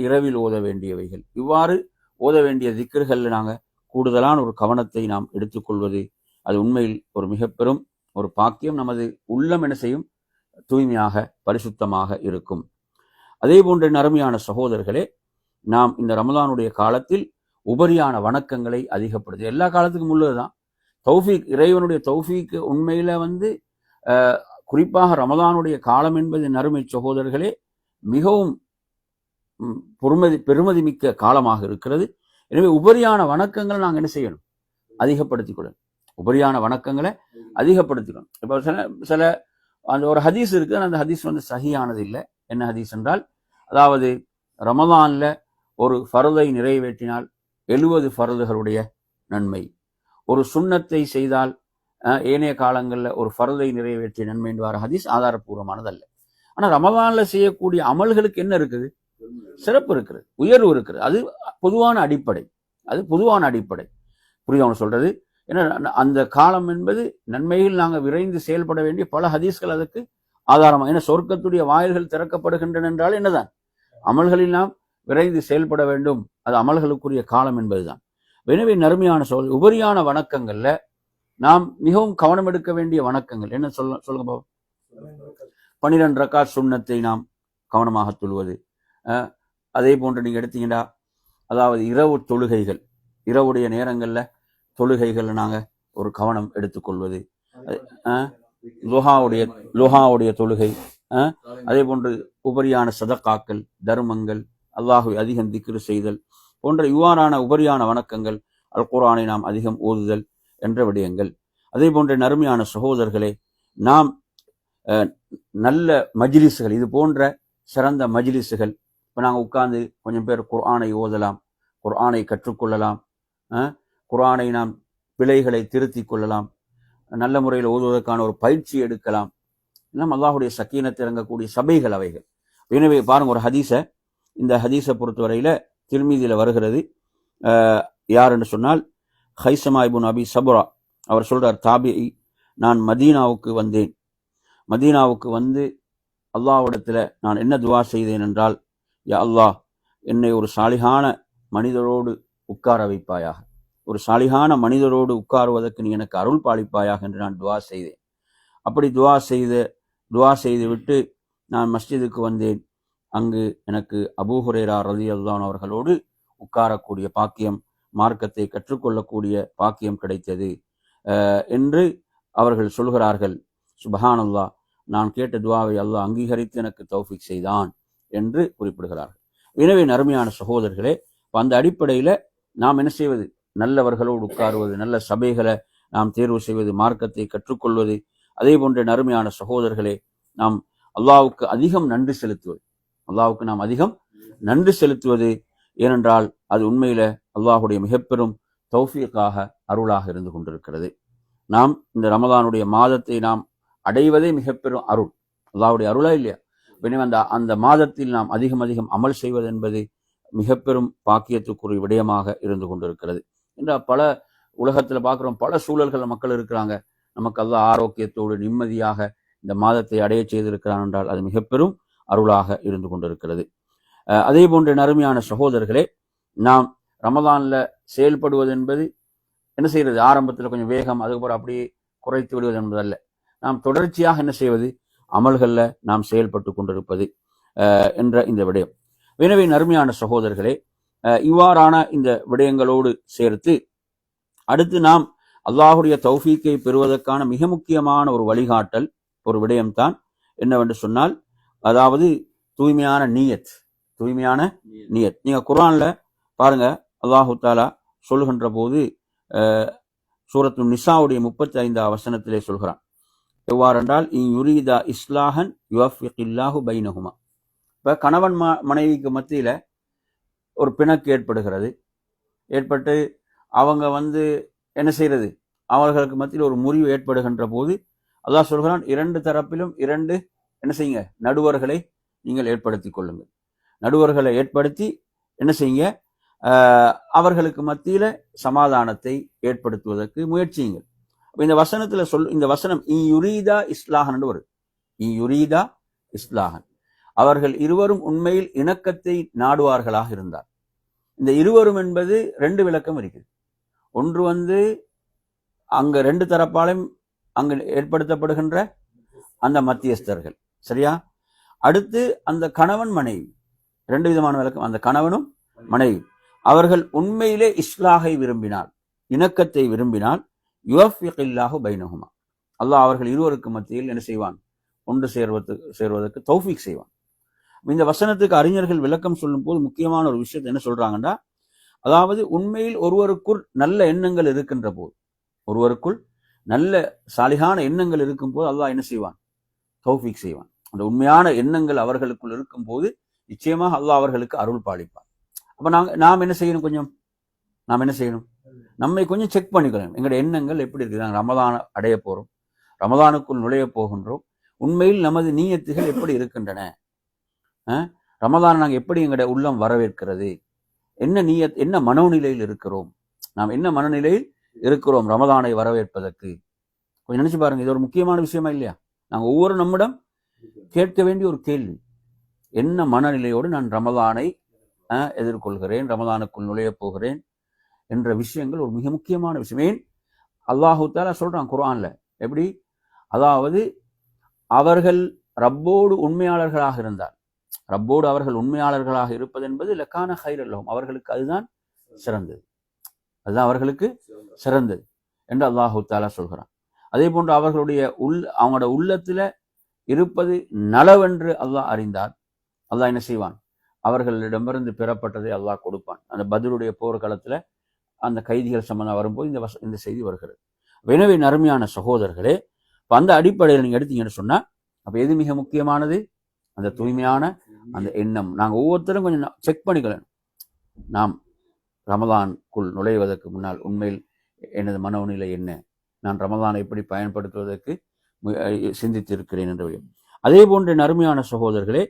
இரவில் ஓத வேண்டியவைகள், இவ்வாறு ஓத வேண்டிய திக்ர்கள் நாங்கள் கூடுதலான ஒரு கவனத்தை நாம் எடுத்துக்கொள்வது, அது உண்மையில் ஒரு மிக பெரும் ஒரு பாக்கியம். நமது உள்ளம் என்ன செய்யும்? தூய்மையாக பரிசுத்தமாக இருக்கும். அதே போன்ற அருமையான சகோதரர்களே, நாம் இந்த ரமலானுடைய காலத்தில் உபரியான வணக்கங்களை அதிகப்படுது. எல்லா காலத்துக்கும் உள்ளதுதான் தௌஃபீக், இறைவனுடைய தௌஃபீக். உண்மையில குறிப்பாக ரமலானுடைய காலம் என்பது அருமை சகோதரர்களே மிகவும் பெருமதி மிக்க காலமாக இருக்கிறது. எனவே உபரியான வணக்கங்களை நாங்கள் என்ன செய்யணும்? அதிகப்படுத்திக் கொள்ளணும். உபரியான வணக்கங்களை அதிகப்படுத்திக்கணும். இப்போ சில அந்த ஒரு ஹதீஸ் இருக்கு, அந்த ஹதீஸ் சஹீஹானது இல்லை. என்ன ஹதீஸ் என்றால், அதாவது ரமலான்ல ஒரு ஃபர்தை நிறைவேற்றினால் 70 ஃபர்துகளுடைய நன்மை, ஒரு சுன்னத்தை செய்தால் ஏனைய காலங்களில் ஒரு ஃபர்தை நிறைவேற்றிய நன்மை என்பார். ஹதீஸ் ஆதாரப்பூர்வமானதல்ல. ஆனால் ரமலான்ல செய்யக்கூடிய அமல்களுக்கு என்ன இருக்குது? சிறப்பு இருக்கிறது, உயர்வு இருக்கிறது. அது பொதுவான அடிப்படை, புரியுது அவங்க சொல்றது. ஏன்னா அந்த காலம் என்பது நன்மையில் நாங்கள் விரைந்து செயல்பட வேண்டிய பல ஹதீஸ்கள் அதுக்கு ஆதாரமாக. ஏன்னா சொர்க்கத்துடைய வாயில்கள் திறக்கப்படுகின்றன என்றால் என்னதான், அமல்களில் நாம் விரைந்து செயல்பட வேண்டும். அது அமல்களுக்குரிய காலம் என்பதுதான். எனவே நறுமையான சொல் உபரியான வணக்கங்கள்ல நாம் மிகவும் கவனம் எடுக்க வேண்டிய வணக்கங்கள் என்ன சொல்லுங்க பாபு. 12 ரக்காத் சுன்னத்தை நாம் கவனமாக தொழுவது. அதே போன்று நீங்க எடுத்தீங்கன்னா, அதாவது இரவு தொழுகைகள், இரவுடைய நேரங்கள்ல தொழுகைகள் நாங்க ஒரு கவனம் எடுத்துக்கொள்வது. லுஹாவுடைய தொழுகை, அதே போன்று உபரியான சதக்காக்கள், தர்மங்கள், அல்லாஹுவை அதிகம் திக்ரு செய்தல் போன்ற இவ்வாறான உபரியான வணக்கங்கள், அல் குர்ஆனை நாம் அதிகம் ஓதுதல் என்ற விடயங்கள். அதே போன்ற நறுமையான சகோதரர்களே, நாம் நல்ல மஜ்லிஸ்கள், இது போன்ற சிறந்த மஜ்லிஸ்கள், இப்போ நாங்கள் உட்கார்ந்து கொஞ்சம் பேர் குர்ஆனை ஓதலாம், குர்ஆனை கற்றுக்கொள்ளலாம், குர்ஆனை நாம் பிழைகளை திருத்திக் கொள்ளலாம், நல்ல முறையில் ஓதுவதற்கான ஒரு பயிற்சி எடுக்கலாம். எல்லாம் அல்லாஹுடைய சக்கீனத்தை இறங்கக்கூடிய சபைகள் அவைகள். எனவே பாருங்க, ஒரு ஹதீஸை, இந்த ஹதீஸை பொறுத்தவரையில திர்மிதியில வருகிறது. யார் என்று சொன்னால் ஹைசமா இப்னு அபி சபுரா அவர் சொல்றார், தாபிஇ, நான் மதீனாவுக்கு வந்தேன். மதீனாவுக்கு வந்து அல்லாஹ்விடத்துல நான் என்ன துவா செய்தேன் என்றால், யா அல்லாஹ், என்னை ஒரு சாலிகான மனிதரோடு உட்கார வைப்பாயாக, ஒரு சாலிகான மனிதரோடு உட்காருவதற்கு நீ எனக்கு அருள் பாலிப்பாயாக என்று நான் துவா செய்தேன். அப்படி துவா செய்து விட்டு நான் மஸ்ஜிதுக்கு வந்தேன். அங்கு எனக்கு அபூ ஹுரைரா ரலியல்லாஹு அன்ஹு அவர்களோடு உட்காரக்கூடிய பாக்கியம், மார்க்கத்தை கற்றுக்கொள்ளக்கூடிய பாக்கியம் கிடைத்தது என்று அவர்கள் சொல்கிறார்கள். சுப்ஹானல்லாஹ், நான் கேட்ட துவாவை அல்லாஹ் அங்கீகரித்து எனக்கு தௌஃபீக் செய்தான் என்று குறிப்பிடுகிறார்கள். எனவே நறுமையான சகோதரர்களே, அந்த அடிப்படையில நாம் என்ன செய்வது, நல்லவர்களோடு உட்காருவது, நல்ல சபைகளை நாம் தேர்வு செய்வது, மார்க்கத்தை கற்றுக்கொள்வது. அதே போன்ற நறுமையான சகோதரர்களே, நாம் அல்லாஹ்வுக்கு அதிகம் நன்றி செலுத்துவது, அல்லாஹ்வுக்கு நாம் அதிகம் நன்றி செலுத்துவது. ஏனென்றால் அது உண்மையில அல்லாஹுடைய மிகப்பெரும் தௌஃபீக்காக, அருளாக இருந்து கொண்டிருக்கிறது. நாம் இந்த ரமலானுடைய மாதத்தை நாம் அடைவதே மிகப்பெரும் அருள், அல்லாஹுடைய அருளா இல்லையா? எனவே அந்த மாதத்தில் நாம் அதிகம் அமல் செய்வது என்பது மிகப்பெரும் பாக்கியத்துக்குரிய விடயமாக இருந்து கொண்டிருக்கிறது. என்ற பல உலகத்துல பார்க்கிறோம், பல சூழல்கள் மக்கள் இருக்கிறாங்க. நமக்கு அல்லாஹ் ஆரோக்கியத்தோடு நிம்மதியாக இந்த மாதத்தை அடைய செய்திருக்கிறான் என்றால் அது மிகப்பெரும் அருளாக இருந்து கொண்டிருக்கிறது. அதே போன்ற நறுமையான சகோதரர்களே, நாம் ரமலான்ல செயல்படுவது என்பது என்ன செய்யறது, ஆரம்பத்தில் கொஞ்சம் வேகம், அதுக்கப்புறம் அப்படியே குறைத்து விடுவது என்பதல்ல. நாம் தொடர்ச்சியாக என்ன செய்வது, அமல்கள்ல நாம் செயல்பட்டு கொண்டிருப்பது என்ற இந்த விடயம். எனவே நறுமையான சகோதரர்களே, இவ்வாறான இந்த விடயங்களோடு சேர்த்து அடுத்து நாம் அல்லாஹுடைய தௌஃபீக்கை பெறுவதற்கான மிக முக்கியமான ஒரு வழிகாட்டல், ஒரு விடயம்தான் என்னவென்று சொன்னால், அதாவது தூய்மையான நீயத். நீங்க குர்ஆன்ல பாருங்க, அல்லாஹு தாலா சொல்லுகின்ற போது சூரத்து நிசாவுடைய 35 வசனத்திலே சொல்கிறான். எவ்வாறென்றால், யுரீதா இஸ்லாஹன் யுவஃபிகில்லாஹு பைனஹுமா. இப்ப கணவன் மனைவிக்கு மத்தியில ஒரு பிணக்கு ஏற்பட்டு அவங்க என்ன செய்யறது, அவர்களுக்கு மத்தியில் ஒரு முறிவு ஏற்படுகின்ற போது அல்லாஹ் சொல்கிறான், 2 தரப்பிலும் என்ன செய்யுங்க, நடுவர்களை நீங்கள் ஏற்படுத்தி கொள்ளுங்கள். நடுவர்களை ஏற்படுத்தி என்ன செய்யுங்க, அவர்களுக்கு மத்தியில சமாதானத்தை ஏற்படுத்துவதற்கு முயற்சியுங்கள். இந்த வசனத்துல இந்த வசனம் யுரீதா இஸ்லாஹன் வருது. யுரீதா இஸ்லாஹன், அவர்கள் இருவரும் உண்மையில் இணக்கத்தை நாடுவார்களாக இருந்தார். இந்த இருவரும் என்பது 2 விளக்கம் இருக்குது. ஒன்று அங்க 2 தரப்பாலும் அங்கு ஏற்படுத்தப்படுகின்ற அந்த மத்தியஸ்தர்கள், சரியா? அடுத்து அந்த கணவன் மனைவி, 2 விதமான விளக்கம். அந்த கணவனும் மனைவி அவர்கள் உண்மையிலே இஸ்லாஹை விரும்பினால், இணக்கத்தை விரும்பினால், யுவஃபிகில்லாஹு பைனஹுமா, அல்லாஹ் அவர்கள் இருவருக்கு மத்தியில் என்ன செய்வான், ஒன்று சேர்வதற்கு தௌஃபீக் செய்வான். இந்த வசனத்துக்கு அறிஞர்கள் விளக்கம் சொல்லும் போது முக்கியமான ஒரு விஷயத்தை என்ன சொல்றாங்கன்னா, அதாவது உண்மையில் ஒருவருக்குள் நல்ல எண்ணங்கள் இருக்கின்ற போது, ஒருவருக்குள் நல்ல சாலிகான எண்ணங்கள் இருக்கும் போது அல்லாஹ் என்ன செய்வான், தௌஃபீக் செய்வான். அந்த உண்மையான எண்ணங்கள் அவர்களுக்குள் இருக்கும் போது நிச்சயமாக அல்லாஹ் அவர்களுக்கு அருள் பாலிப்பான். அப்ப நாம் என்ன செய்யணும், நம்மை கொஞ்சம் செக் பண்ணிக்கணும். எங்களுடைய எண்ணங்கள் எப்படி இருக்குது, நாங்கள் ரமலான் அடைய போறோம், ரமலானுக்குள் நுழைய போகின்றோம், உண்மையில் நமது நீயத்துகள் எப்படி இருக்கின்றன, ரமலான் நாங்கள் எப்படி எங்களுடைய உள்ளம் வரவேற்கிறது, என்ன மனோநிலையில் இருக்கிறோம், நாம் என்ன மனநிலையில் இருக்கிறோம் ரமதானை வரவேற்பதற்கு. கொஞ்சம் நினைச்சு பாருங்க, இது ஒரு முக்கியமான விஷயமா இல்லையா? நாங்கள் ஒவ்வொரு நம்மிடம் கேட்க வேண்டிய ஒரு கேள்வி, என்ன மனநிலையோடு நான் ரமதானை எதிர்கொள்கிறேன், ரமதானுக்குள் நுழைய போகிறேன் என்ற விஷயங்கள் ஒரு மிக முக்கியமான விஷயம். ஏன் அல்லாஹு தஆலா சொல்றான் குர்ஆன்ல, எப்படி? அதாவது அவர்கள் ரப்போடு உண்மையாளர்களாக இருந்தார், ரப்போடு அவர்கள் உண்மையாளர்களாக இருப்பது என்பது லக்கான ஹைரல் லஹும், அவர்களுக்கு அதுதான் சிறந்தது, அதுதான் அவர்களுக்கு சிறந்தது என்று அல்லாஹு தஆலா சொல்கிறான். அதே போன்று அவர்களுடைய அவங்களோட உள்ளத்துல இருப்பது நலவென்று அல்லாஹ் அறிந்தார். அல்லாஹ் என்ன செய்வான்? அவர்களிடமிருந்து பெறப்பட்டதை அல்லாஹ் கொடுப்பான். அந்த பத்ருடைய போர்க்களத்துல அந்த கைதிகள் சம்பந்தம் வரும்போது இந்த செய்தி வருகிறது. எனவே நறுமையான சகோதரர்களே, அந்த அடிப்படையில் நீங்க எடுத்தீங்கன்னு சொன்னா, அப்ப எது மிக முக்கியமானது? அந்த தூய்மையான அந்த எண்ணம். நாங்கள் ஒவ்வொருத்தரும் கொஞ்சம் செக் பண்ணிக்கலாம். நாம் ரமதானுக்குள் நுழைவதற்கு முன்னால் உண்மையில் எனது மனோநிலை என்ன, நான் ரமதானை எப்படி பயன்படுத்துவதற்கு சிந்தித்திருக்கிறேன் என்று. அதே போன்ற நறுமையான சகோதரர்களே,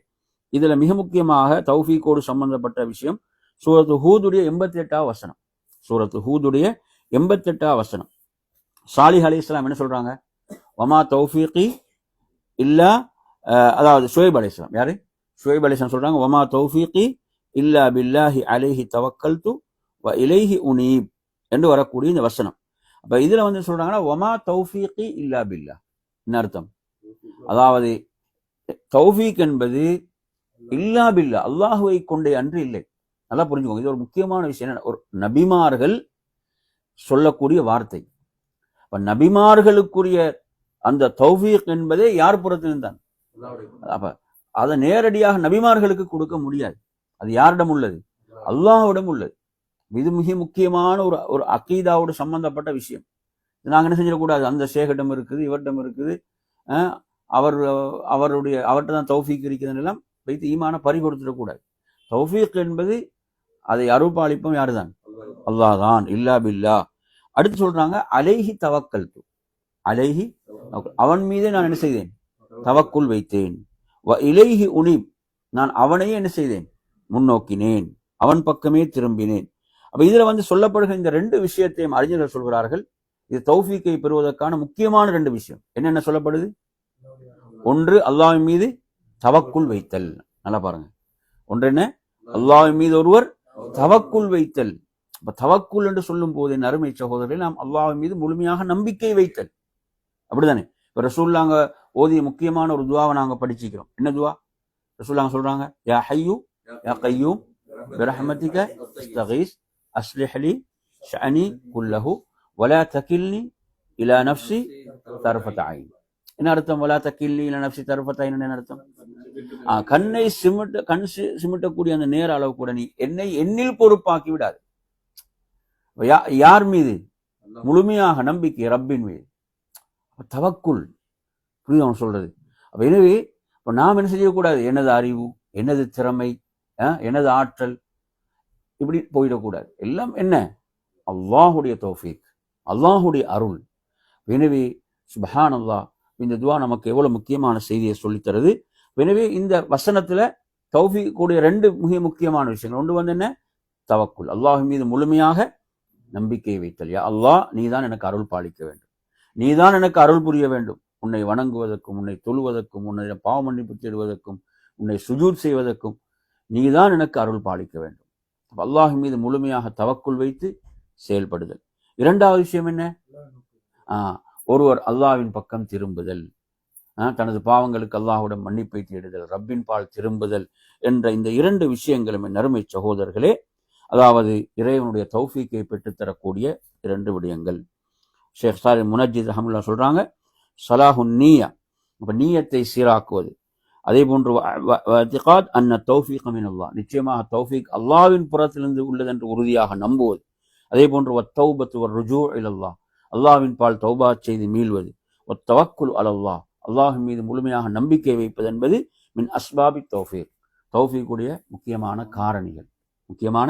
இதுல மிக முக்கியமாக தௌஃபீக்கோடு சம்பந்தப்பட்ட விஷயம் சூரத்து ஹூதுடைய 88வது வசனம். சூரத்து ஹூதுடைய 88வது வசனம். சாலிஹ் அலைஹிஸ்ஸலாம் என்ன சொல்றாங்க? வமா தௌஃபீகி இல்லா, அதாவது ஷுவைப் அலைஹிஸ்ஸலாம், யாரு? ஷுவைப் அலைஹிஸ்ஸலாம் சொல்றாங்க, வமா தௌஃபீகி இல்லா பில்லாஹி அலைஹி தவக்கல்து வ இலைஹி உனீப் என்று வரக்கூடிய இந்த வசனம். அப்ப இதுல வந்து சொல்றாங்கன்னா வமா தௌஃபீகி இல்லா பில்லாஹ். என்ன அர்த்தம்? அதாவது தௌஃபீக் என்பது இல்லா பில்லா, அல்லாஹுவை கொண்டே அன்று இல்லை. நல்லா புரிஞ்சுக்கோங்க, இது ஒரு முக்கியமான விஷயம். ஒரு நபிமார்கள் சொல்லக்கூடிய வார்த்தை. அப்ப நபிமார்களுக்குரிய அந்த தௌஃபீக் என்பதே யார் புறத்திலிருந்தான்? அப்ப அதை நேரடியாக நபிமார்களுக்கு கொடுக்க முடியாது. அது யாரிடம் உள்ளது? அல்லாஹ்விடம் உள்ளது. இது மிக முக்கியமான ஒரு அக்கீதாவோடு சம்பந்தப்பட்ட விஷயம். நாங்கள் என்ன செஞ்சிடக்கூடாது, அந்த ஷேகிடம் இருக்குது, இவரிடம் இருக்குது, அவர்கிட்ட தான் தௌஃபீக் இருக்கிறது எல்லாம் வைத்து ஈமான பறி கொடுத்துடக்கூடாது. தௌஃபீக் என்பது அதை அருள்பாலிப்பும் யாருதான்? அல்லாஹ் தான். இல்லா பில்லா. அடுத்து சொல்றாங்க அலைஹி தவக்கல்து, அலைஹி, அவன் மீதே நான் என்ன செய்தேன்? தவக்குள் வைத்தேன். வ இலைஹி உனீப், நான் அவனையே என்ன செய்தேன்? முன்னோக்கினேன், அவன் பக்கமே திரும்பினேன். அப்ப இதுல வந்து சொல்லப்படுகிற இந்த ரெண்டு விஷயத்தையும் அறிஞர்கள் சொல்கிறார்கள், இது தௌஃபீக்கை பெறுவதற்கான முக்கியமான ரெண்டு விஷயம். என்னென்ன சொல்லப்படுது? ஒன்று அல்லாஹ்வின் மீது தவக்குள் வைத்தல். நல்லா பாருங்க, ஒன்று என்ன? அல்லாஹ்வின் மீது ஒருவர் தவக்குள் வைத்தல். அப்ப தவக்குள் என்று சொல்லும் போது என் அருமை சகோதரர்கள், நாம் அல்லாஹ்வின் மீது முழுமையாக நம்பிக்கை வைத்தல். அப்படிதானே? இப்ப ரசூலுல்லாஹ் ஓதிய முக்கியமான ஒரு துவாவை நாங்க படிச்சுக்கிறோம். என்ன துவா? ரசூலுல்லாஹ் சொல்றாங்க, யா ஹய்யூ யா கய்யூம் பிரஹ்மதிக அஸ்தகீஸ் அஸ்லிஹ் லி ஷஅனி குல்லஹு வலா தகில்னி இலா நஃப்ஸி தர்ஃபத ஐன். என்ன அர்த்தம்? வலா தகில்னி இலா நஃப்ஸி தர்ஃபத ஐன் என்ன அர்த்தம்? கண் சிமிட்டக்கூடிய அந்த நேர அளவு கூட நீ என்னை எண்ணில் பொறுப்பாக்கி விடாது. யார் மீது? முழுமையாக நம்பிக்கை, ரப்பின் மீது. தவக்குள், புரியுது அவன் சொல்றது? அப்ப எனவே இப்ப நாம் என்ன செய்யக்கூடாது? எனது அறிவு, எனது திறமை, எனது ஆற்றல், இப்படி போயிடக்கூடாது. எல்லாம் என்ன? அல்லாஹுடைய தௌஃபீக், அல்லாஹுடைய அருள். எனவே சுப்ஹானல்லாஹ், இந்த துவா நமக்கு எவ்வளவு முக்கியமான செய்தியை சொல்லித்தருது. எனவே இந்த வசனத்துல தௌஃபீக் கூடிய ரெண்டு மிக முக்கியமான விஷயங்கள். ஒன்று வந்து என்ன? தவக்குல், அல்லாஹ் மீது முழுமையாக நம்பிக்கை வைத்தல். யா அல்லாஹ், நீதான் எனக்கு அருள் பாலிக்க வேண்டும், நீதான் எனக்கு அருள் புரிய வேண்டும். உன்னை வணங்குவதற்கும், உன்னை தொழுவதற்கும், உன்னை பாவ மன்னிப்பு தேடுவதற்கும், உன்னை சுஜூத் செய்வதற்கும் நீதான் எனக்கு அருள் பாலிக்க வேண்டும். அல்லாஹ் மீது முழுமையாக தவக்குள் வைத்து செயல்படுதல். இரண்டாவது விஷயம் என்ன? ஒருவர் அல்லாஹ்வின் பக்கம் திரும்புதல், தனது பாவங்களுக்கு அல்லாஹ்விடம் மன்னிப்பை தேடுதல், ரப்பின் பால் திரும்புதல் என்ற இந்த இரண்டு விஷயங்களும் நறுமை சகோதரர்களே, அதாவது இறைவனுடைய தௌஃபீக்கை பெற்றுத்தரக்கூடிய இரண்டு விடயங்கள். ஷேக் சாலிஹ் முனஜ்ஜித் ரஹ்மத்துல்லாஹி சொல்றாங்க, ஸலாஹுன் நிய்யா, அப்ப நிய்யத்தை சீராக்குவது. அதே போன்று இஅ்திகாத் அன்ன தௌஃபீக மினல்லாஹ், நிச்சயமாக தௌஃபீக் அல்லாஹ்வின் புறத்திலிருந்து உள்ளது என்று உறுதியாக நம்புவது. அதே போன்று வத்தௌபத்து வர்ருஜூ இலல்லாஹ், அல்லாஹ்வின் பால் தௌபா செய்து மீள்வது. வத்தவக்குல் அலல்லாஹ், அல்லாஹ்வின் மீது முழுமையாக நம்பிக்கை வைப்பது என்பது மின் அஸ்பாபி தௌஃபீக், தௌஃபீக்குடைய முக்கியமான காரணிகள், முக்கியமான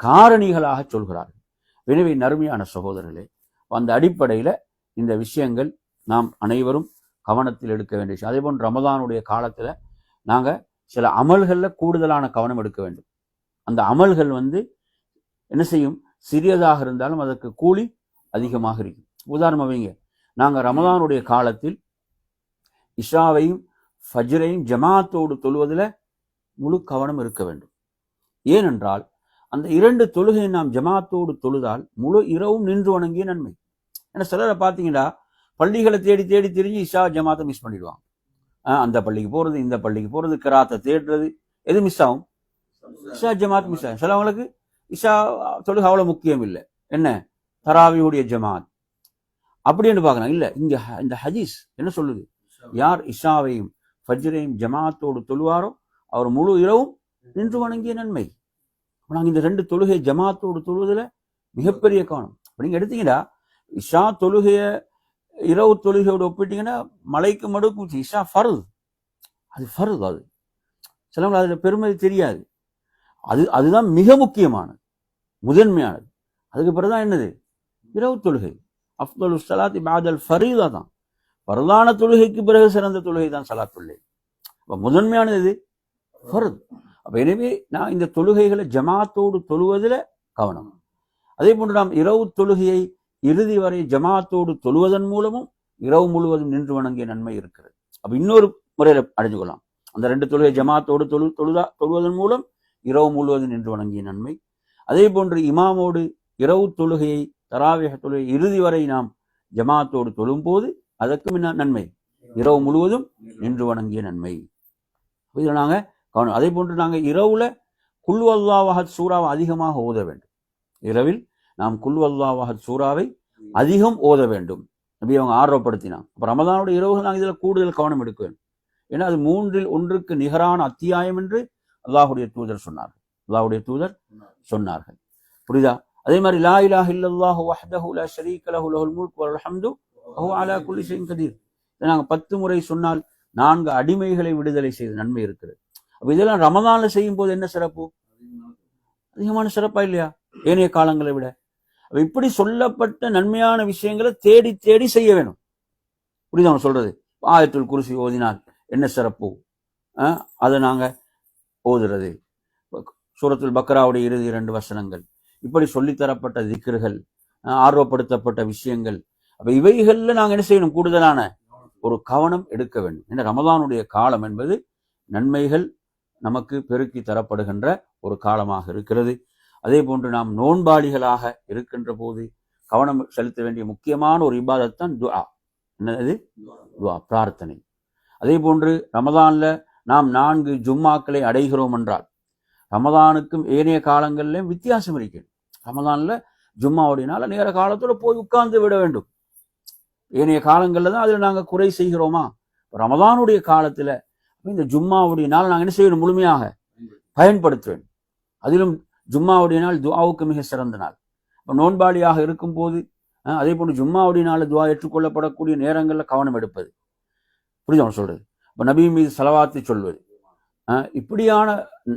காரணிகளாக சொல்கிறார்கள். எனவே நறுமையான சகோதரர்களே, அந்த அடிப்படையில இந்த விஷயங்கள் நாம் அனைவரும் கவனத்தில் எடுக்க வேண்டிய விஷயம். அதே போன்று ரமதானுடைய காலத்துல நாங்க சில அமல்கள்ல கூடுதலான கவனம் எடுக்க வேண்டும். அந்த அமல்கள் வந்து என்ன செய்யும்? சிறியதாக இருந்தாலும் அதற்கு கூலி அதிகமாக இருக்கு. உதாரணம் வைங்க, நாங்கள் ரமதானுடைய காலத்தில் இஷாவையும் ஃபஜ்ரையும் ஜமாத்தோடு தொழுவதில் முழு கவனம் இருக்க வேண்டும். ஏனென்றால் அந்த 2 தொழுகை நாம் ஜமாத்தோடு தொழுதால் முழு இரவும் நின்று வணங்கிய நன்மை. ஏன்னா சிலரை பார்த்தீங்கன்னா பள்ளிகளை தேடி தேடி திரிஞ்சு இஷா ஜமாத்தை மிஸ் பண்ணிடுவாங்க. அந்த பள்ளிக்கு போகிறது, இந்த பள்ளிக்கு போகிறது, கிராத்தை தேடுறது, எது மிஸ் ஆகும்? இஷா ஜமாத் மிஸ் ஆகும். சிலவங்களுக்கு இஷா தொழுகை அவ்வளோ முக்கியம் இல்லை, என்ன தராவியுடைய ஜமாத் அப்படின்னு பார்க்கலாம். இல்லை, இங்கே இந்த ஹதீஸ் என்ன சொல்லுது? யார் இஷாவையும் ஃபஜ்ரையும் ஜமாத்தோடு தொழுவாரோ அவர் முழு இரவும் நின்று வணங்கிய நன்மை. நாங்கள் இந்த 2 தொழுகை ஜமாத்தோடு தொழுவதில் மிகப்பெரிய கவனம். நீங்கள் எடுத்தீங்கன்னா இஷா தொழுகையை இரவு தொழுகையோடு ஒப்பிட்டீங்கன்னா மலைக்கு மடுக்கும். இஷா ஃபர்து, அது ஃபர்து. அது சிலவங்க அதில் பெருமதி தெரியாது. அதுதான் மிக முக்கியமானது, முதன்மையானது. அதுக்கு பிறகுதான் என்னது? இரவு தொழுகை. அஃதலு ஸலாத்தி பஅதல் ஃபரீதா தான். பரதான தொழுகைக்கு பிறகு சிறந்த தொழுகை தான் ஸலாத்துல். அப்போ முதன்மையானது இது ஃபர்து. அப்போ எனவே நான் இந்த தொழுகைகளை ஜமாத்தோடு தொழுவதில் கவனம். அதே போன்று நாம் இரவு தொழுகையை இறுதி வரை ஜமாத்தோடு தொழுவதன் மூலமும் இரவு முழுவதும் நின்று வணங்கிய நன்மை இருக்கிறது. அப்போ இன்னொரு முறையில் அடைஞ்சு கொள்ளலாம். அந்த 2 தொழுகை ஜமாத்தோடு தொழுவதன் மூலம் இரவு முழுவதும் நின்று வணங்கிய நன்மை. அதே போன்று இமாமோடு இரவு தொழுகையை தராவிஹ் தொழுகை இறுதி வரை நாம் ஜமாத்தோடு தொழும் போது அதற்கும் என்ன நன்மை? இரவு முழுவதும் நின்று வணங்கிய நன்மை. இதில் நாங்கள் கவனம். அதே போன்று நாங்கள் இரவுல குல் வல்லாஹு அஹத் சூறாவை அதிகமாக ஓத வேண்டும். இரவில் நாம் குல் வல்லாஹு அஹத் சூறாவை அதிகம் ஓத வேண்டும். அப்படி அவங்க ஆர்வப்படுத்தினாங்க. அப்போ ரமதானுடைய இரவுகள் நாங்கள் இதில் கூடுதல் கவனம் எடுக்க வேண்டும். ஏன்னா அது 3இல் 1க்கு நிகரான அத்தியாயம் என்று அல்லாஹுடைய தூதர் சொன்னார்கள். புரியுதா? அதே மாதிரி லா இலாஹ இல்லல்லாஹு வஹ்தஹு லா ஷரீக லஹு லஹுல் முல்கு வல் ஹம்து வஹுவ அலா குல்லி ஷைஇன் கதீர். இதை நாங்கள் 10 முறை சொன்னால் 4 அடிமைகளை விடுதலை செய்த நன்மை இருக்கிறது. அப்போ இதெல்லாம் ரமதான்ல செய்யும் போது என்ன சிறப்பு? அதிகமான சிறப்பா இல்லையா ஏனைய காலங்களை விட? இப்படி சொல்லப்பட்ட நன்மையான விஷயங்களை தேடி தேடி செய்ய வேணும். புரியுதா அவங்க சொல்றது? ஆயத்துல் குர்சி ஓதினால் என்ன சிறப்பு, அதை நாங்க ஓதுறது. சூரத்துல் பக்ராவுடைய இறுதி 2 வசனங்கள், இப்படி சொல்லித்தரப்பட்ட திக்ர்கள், ஆர்வப்படுத்தப்பட்ட விஷயங்கள். அப்ப இவைகள்ல நாங்க என்ன செய்யணும்? கூடுதலான ஒரு கவனம் எடுக்க வேண்டும். ஏன்னா ரமதானுடைய காலம் என்பது நன்மைகள் நமக்கு பெருக்கி தரப்படுகின்ற ஒரு காலமாக இருக்கிறது. அதே போன்று நாம் நோன்பாளிகளாக இருக்கின்ற போது கவனம் செலுத்த வேண்டிய முக்கியமான ஒரு இபாதத் தான் துஆ. என்னது? துஆ, பிரார்த்தனை. அதே போன்று ரமதான்ல நாம் 4 ஜும்மாக்களை அடைகிறோம் என்றால் ரமதானுக்கும் ஏனைய காலங்களிலும் வித்தியாசம் இருக்கிறது. ரமதான்ல ஜும்மாவுடையனால நேர காலத்தோட போய் உட்கார்ந்து விட வேண்டும். ஏனைய காலங்கள்ல தான் அதில் நாங்கள் குறை செய்கிறோமா? ரமதானுடைய காலத்துல இந்த ஜும்மாவுடைய நாள் நாங்கள் என்ன செய்யணும்? முழுமையாக பயன்படுத்த வேண்டும். அதிலும் ஜும்மாவுடைய நாள் துஆவுக்கு மிக சிறந்த நாள். இப்போ நோன்பாளியாக இருக்கும் போது அதே போன்று ஜும்மாவுடைய நாள் துஆ ஏற்றுக்கொள்ளப்படக்கூடிய நேரங்களில் கவனம் எடுப்பது. புரியுது அவன் சொல்றது? இப்போ நபி மீது ஸலவாத்தை சொல்வது, இப்படியான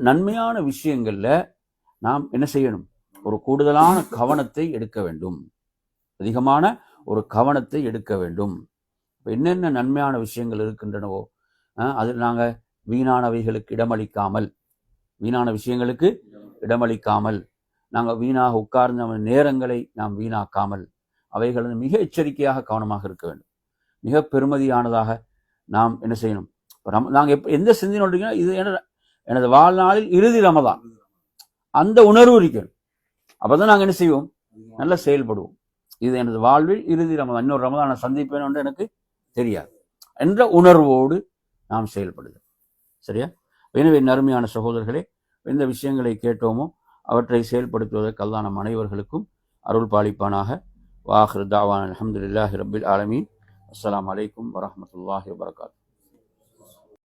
நன்மையான விஷயங்கள்ல நாம் என்ன செய்யணும்? ஒரு கூடுதலான கவனத்தை எடுக்க வேண்டும். அதிகமான ஒரு கவனத்தை எடுக்க வேண்டும். இப்போ என்னென்ன நன்மையான விஷயங்கள் இருக்கின்றனவோ அதில் நாங்கள் வீணானவைகளுக்கு இடமளிக்காமல் நாங்கள் வீணாக உட்கார்ந்த நேரங்களை நாம் வீணாக்காமல் அவைகள் மிக எச்சரிக்கையாக கவனமாக இருக்க வேண்டும். மிக பெருமதியானதாக நாம் என்ன செய்யணும்? நாங்கள் எந்த சிந்தனை இது எனது வாழ்நாளில் இறுதி ரமதான், அந்த உணர்வு இருக்கணும். அப்பதான் நாங்கள் என்ன செய்வோம்? நல்லா செயல்படுவோம். இது எனது வாழ்வில் இறுதி ரமதான், இன்னொரு ரமதான் நான் சந்திப்பேன் என்று எனக்கு தெரியாது என்ற உணர்வோடு நாம் செயல்படுகிறோம். சரியா? எனவே அருமையான சகோதரர்களே, எந்த விஷயங்களை கேட்டோமோ அவற்றை செயல்படுத்துவதற்கு அல்லாஹ் நம் அனைவர்களுக்கும் அருள் பாலிப்பானாக. வாஹிர் தாவான் அல்ஹம்துலில்லாஹி ரப்பில் ஆலமீன். அஸ்ஸலாமு அலைக்கும் வரஹ்மத்துல்லாஹி வபரகாத்துஹு.